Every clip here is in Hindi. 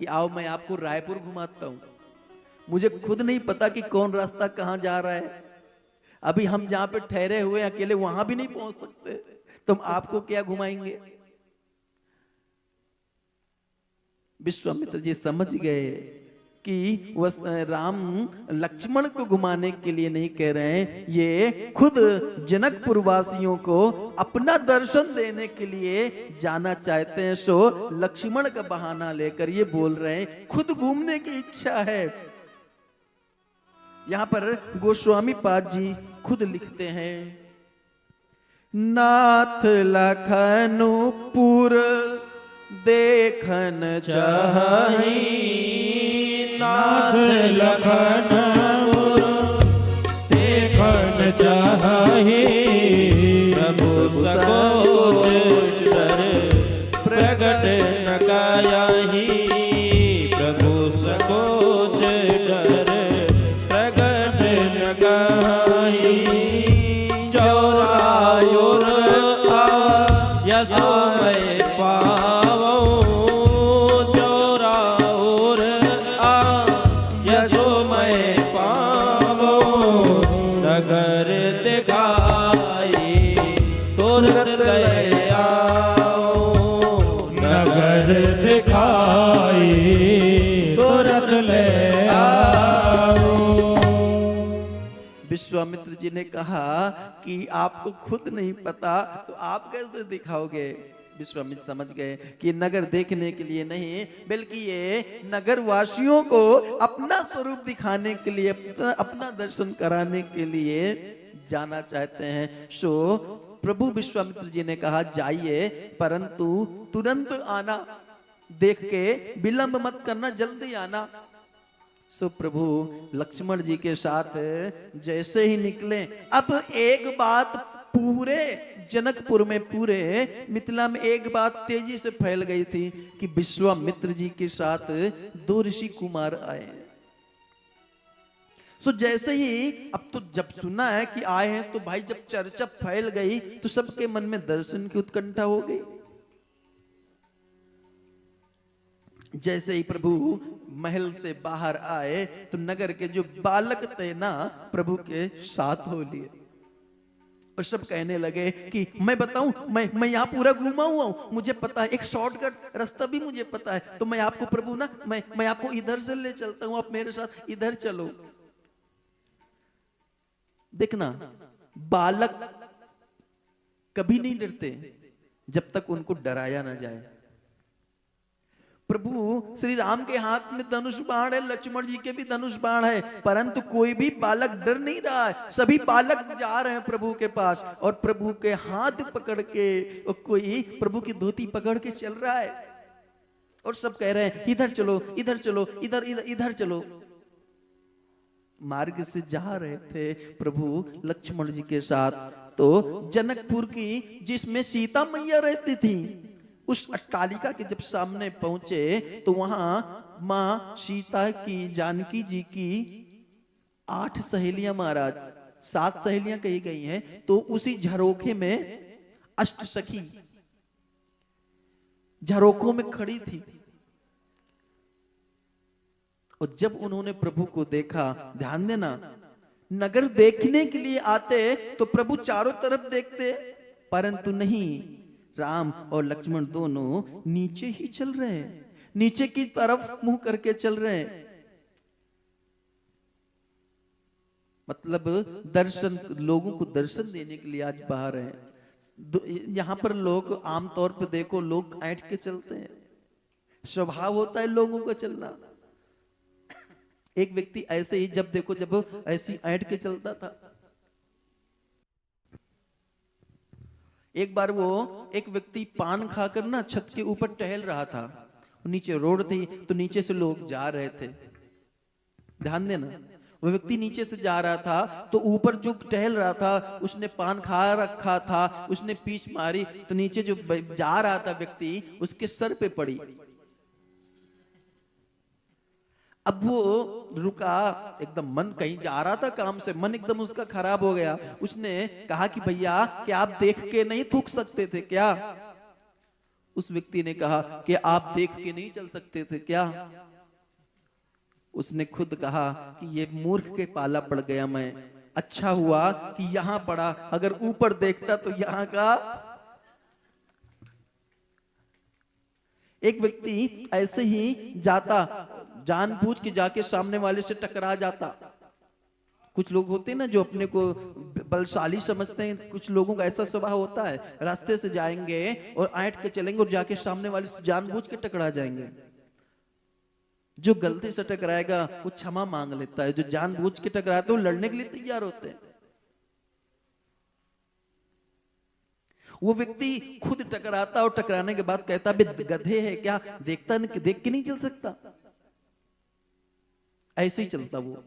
कि आओ मैं आपको रायपुर घुमाता हूं, मुझे खुद नहीं पता कि कौन रास्ता कहां जा रहा है, अभी हम जहां पे ठहरे हुए हैं अकेले वहां भी नहीं पहुंच सकते, तुम आपको क्या घुमाएंगे। विश्वामित्र जी समझ गए कि वह राम लक्ष्मण को घुमाने के लिए नहीं कह रहे हैं, ये खुद जनकपुर वासियों को अपना दर्शन देने के लिए जाना चाहते हैं। सो लक्ष्मण का बहाना लेकर ये बोल रहे हैं, खुद घूमने की इच्छा है। यहां पर गोस्वामी पाद जी खुद लिखते हैं, नाथ लखनपुर देखन चाही, नाथ लखनपुर देखन चाही, प्रभु सकोच डर प्रगट न कायाही, प्रभु सकोच डर प्रगट न कायाही, चौरायोर आव यशोमय पावो, चौरायोर आव यशोमय पावो, नगर दिखाई तुरंत ले आओ, नगर दिखाई तुरंत ले आओ। विश्वामित्र जी ने कहा कि आपको खुद नहीं पता तो आप कैसे दिखाओगे। विश्वामित्र समझ गए कि नगर देखने के लिए नहीं, बल्कि ये नगर वासियों को अपना स्वरूप दिखाने के लिए, अपना दर्शन कराने के लिए जाना चाहते हैं। सो प्रभु विश्वामित्र जी ने कहा जाइए, परंतु तुरंत आना, देख के विलंब मत करना, जल्दी आना। सो प्रभु लक्ष्मण जी के साथ जैसे ही निकले, अब एक बात पूरे जनकपुर में, पूरे मिथिला में एक बात तेजी से फैल गई थी कि विश्वामित्र जी के साथ 2 ऋषि कुमार आए। सो जैसे ही, अब तो जब सुना है कि आए हैं तो भाई जब चर्चा फैल गई तो सबके मन में दर्शन की उत्कंठा हो गई। जैसे ही प्रभु महल से बाहर आए तो नगर के जो बालक थे ना, प्रभु के साथ हो लिए और सब कहने लगे कि मैं बताऊं, मैं यहाँ पूरा घूमा हुआ हूं, मुझे पता है, एक शॉर्टकट रास्ता भी मुझे पता है, तो मैं आपको प्रभु ना, मैं आपको इधर से ले चलता हूं, आप मेरे साथ इधर चलो। देखना, बालक कभी नहीं डरते जब तक उनको डराया ना जाए। प्रभु श्री राम के हाथ में धनुष बाण है, लक्ष्मण जी के भी धनुष बाण है, परंतु कोई भी बालक डर नहीं रहा है। सभी बालक जा रहे हैं प्रभु के पास और प्रभु के हाथ पकड़ के, और कोई प्रभु की धोती पकड़ के चल रहा है और सब कह रहे हैं इधर चलो, इधर चलो, इधर इधर इधर चलो। मार्ग से जा रहे थे प्रभु लक्ष्मण जी के साथ, तो जनकपुर की, जिसमें सीता मैया रहती थी, उस अट्टालिका के जब सामने पहुंचे तो वहां मां सीता की, जानकी जी की 8 सहेलियां, महाराज 7 सहेलियां कही गई हैं, तो उसी झरोखे में अष्ट सखी झरोखों में खड़ी थी। और जब उन्होंने प्रभु को देखा, ध्यान देना, नगर देखने के लिए आते तो प्रभु चारों तरफ देखते, परंतु नहीं, राम और लक्ष्मण दोनों नीचे ही चल रहे हैं, नीचे की तरफ मुंह करके चल रहे हैं। मतलब दर्शन, लोगों को दर्शन देने के लिए आज बाहर हैं। यहां पर लोग आमतौर पर देखो, लोग ऐंठ के चलते हैं, स्वभाव होता है लोगों का चलना। एक व्यक्ति ऐसे ही जब देखो, जब ऐसी ऐंठ के चलता था, एक बार वो एक व्यक्ति पान खाकर ना छत के ऊपर टहल रहा था, नीचे रोड थी तो नीचे से लोग जा रहे थे। ध्यान देना, वो व्यक्ति नीचे से जा रहा था तो ऊपर जो टहल रहा था उसने पान खा रखा था, उसने पीछ मारी तो नीचे जो जा रहा था व्यक्ति, उसके सर पे पड़ी। अब वो रुका, एकदम मन, कहीं जा रहा था काम से, मन एकदम उसका खराब हो गया। उसने कहा कि भैया क्या आप देख के नहीं थूक सकते थे क्या? उस व्यक्ति ने कहा कि आप देख के नहीं चल सकते थे क्या? उसने खुद कहा कि ये मूर्ख के पाला पड़ गया मैं, अच्छा हुआ कि यहां पड़ा, अगर ऊपर देखता तो यहां का। एक व्यक्ति ऐसे ही जाता, जानबूझ के जाके सामने वाले से टकरा जाता। कुछ लोग होते हैं ना जो अपने को बलशाली समझते हैं, कुछ लोगों का ऐसा स्वभाव होता है, रास्ते से जाएंगे और ऐंठ के चलेंगे और जाके सामने वाले से जानबूझ के टकरा जाएंगे। जो गलती से टकराएगा वो क्षमा मांग लेता है, जो जानबूझ के टकराते हैं वो लड़ने के लिए तैयार होते हैं। वो व्यक्ति खुद टकराता और टकराने के बाद कहता बे गधे है क्या, देखता नहीं, देख के नहीं चल सकता। ऐसे ही चलता वो।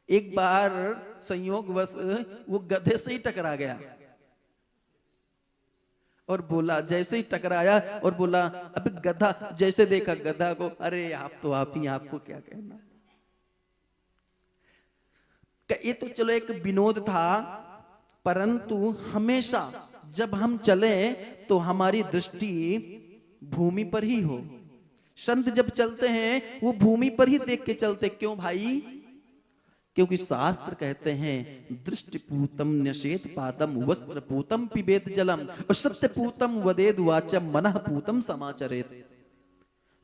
एक बार संयोगवश वो गधे से ही टकरा गया और बोला, जैसे ही टकराया और बोला अबे गधा, जैसे देखा गधा को, अरे आप तो आप ही, आपको क्या कहना। ये तो चलो एक विनोद था, परंतु हमेशा जब हम चले तो हमारी दृष्टि भूमि पर ही हो। संत जब चलते हैं वो भूमि पर ही देख के चलते। क्यों भाई? क्योंकि शास्त्र कहते हैं दृष्टिपूतम न्यसेत पादम वस्त्रपूतम पिबेत जलम और सत्यपूतम वदेद वाचम मनःपूतम समाचरेत।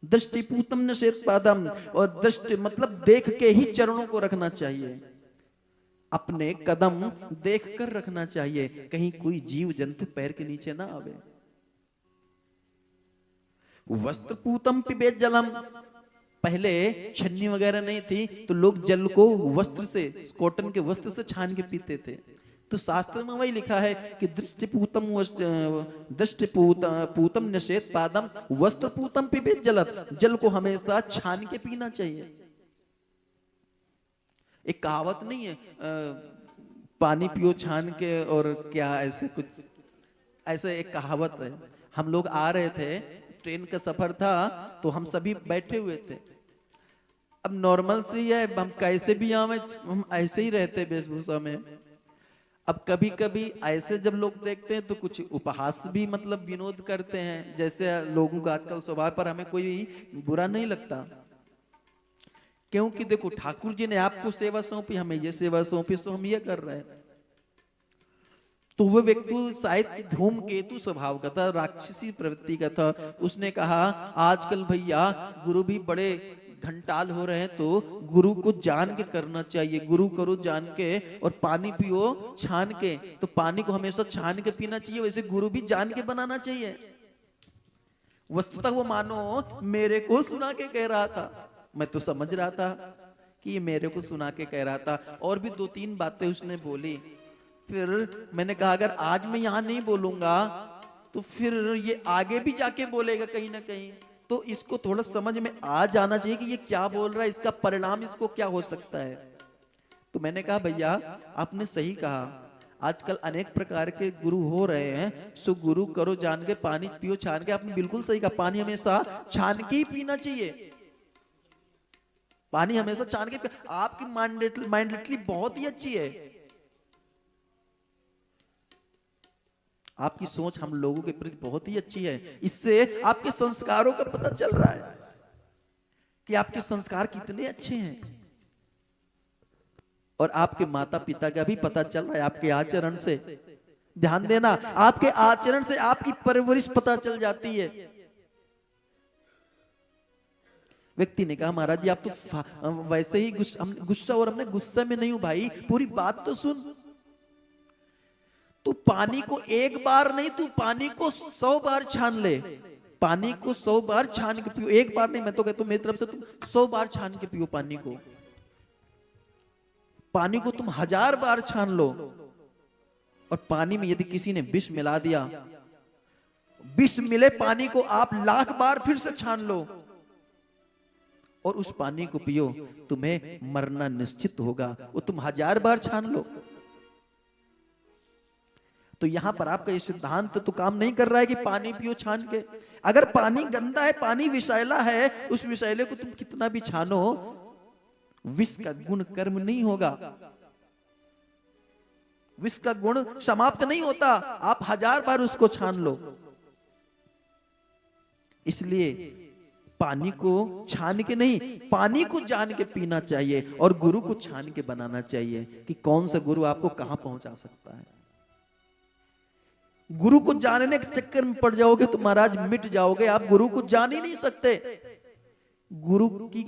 दृष्टिपूतम न्यसेत पादम, और दृष्टि मतलब देख के ही चरणों को रखना चाहिए, अपने कदम देख कर रखना चाहिए, कहीं कोई जीव जंतु पैर के नीचे ना आवे। वस्त्रपूतम पिबेत जलम, पहले छन्नी वगैरह नहीं थी तो लोग जल को वस्त्र से, कॉटन के वस्त्र से छान के पीते थे। तो शास्त्र में वही लिखा है कि दृष्टिपूतम न्यसेत पादम वस्त्रपूतम पिबेत जलत, जल को हमेशा छान के पीना चाहिए। एक कहावत नहीं है पानी पियो छान के, और क्या ऐसे कुछ, ऐसे एक कहावत है। हम लोग आ रहे थे, ट्रेन का सफर था, तो हम सभी बैठे हुए थे। अब नॉर्मल से है, हम कैसे भी आवे, हम ऐसे ही रहते वेशभूषा में। अब कभी कभी ऐसे जब लोग देखते हैं तो कुछ उपहास भी मतलब विनोद करते हैं, जैसे लोगों का आजकल स्वभाव, पर हमें कोई बुरा नहीं लगता। क्योंकि देखो ठाकुर जी ने आपको सेवा सौंपी, हमें ये सेवा सौंपी, तो हम ये कर रहे हैं। तो वो व्यक्ति शायद धूमकेतु स्वभाव का था, राक्षसी प्रवृत्ति का था। उसने कहा आजकल भैया गुरु भी बड़े घंटाल हो रहे हैं, तो गुरु को जान के करना चाहिए, गुरु करो जान के, और पानी पियो छान के। तो पानी को हमेशा छान के पीना चाहिए, वैसे गुरु भी जान के बनाना चाहिए। वस्तुतः वो मानो मेरे को सुना के कह रहा था, मैं तो समझ रहा था कि ये मेरे को सुना के कह रहा था। और भी 2-3 बातें उसने बोली। फिर मैंने कहा अगर आज मैं यहां नहीं बोलूंगा तो फिर ये आगे भी जाके बोलेगा कहीं ना कहीं, तो इसको थोड़ा समझ में आ जाना चाहिए कि ये क्या बोल रहा है, इसका परिणाम इसको क्या हो सकता है। तो मैंने कहा भैया आपने सही कहा, आजकल अनेक प्रकार के गुरु हो रहे हैं, सो गुरु करो जान के, पानी पियो छान के। आपने बिल्कुल सही कहा, पानी हमेशा छान के ही पीना चाहिए, पानी हमेशा छान के। आपकी माइंडेटली बहुत ही अच्छी है, आपकी सोच हम लोगों के प्रति बहुत ही अच्छी है। इससे आपके संस्कारों का पता चल रहा है कि आपके संस्कार कितने अच्छे हैं, और आपके माता पिता का भी पता चल रहा है आपके आचरण से। ध्यान देना, आपके आचरण से आपकी परवरिश पता चल जाती है। व्यक्ति ने कहा महाराज जी आप तो वैसे ही गुस्सा, और हमने गुस्से में नहीं हूं भाई, पूरी बात तो सुन। तू पानी को एक बार नहीं, तू पानी को 100 बार छान ले, पानी को 100 बार छान के पियो, एक बार नहीं। मैं तो कहता हूं मेरी तरफ से तुम 100 बार छान के पियो पानी को। पानी को तुम 1000 बार छान लो, और पानी में यदि किसी ने विष मिला दिया, विष मिले पानी को आप 1,00,000 बार फिर से छान लो और उस पानी को पियो, तुम्हें मरना निश्चित होगा। वो तुम 1000 बार छान लो। तो यहां पर आपका ये सिद्धांत तो काम नहीं कर रहा है कि पानी पियो छान के। अगर पानी गंदा है, पानी विषैला है, उस विषैले को तुम कितना भी छानो, विष का गुण कर्म नहीं होगा, विष का गुण समाप्त नहीं होता। आप 1000 बार उसको छान लो, इसलिए पानी को छान के नहीं, पानी को जान के पीना चाहिए और गुरु को छान के बनाना चाहिए कि कौन सा गुरु आपको कहां पहुंचा सकता है। गुरु को जानने के चक्कर में पड़ जाओगे तो महाराज मिट जाओगे, आप गुरु को जान ही नहीं सकते। गुरु की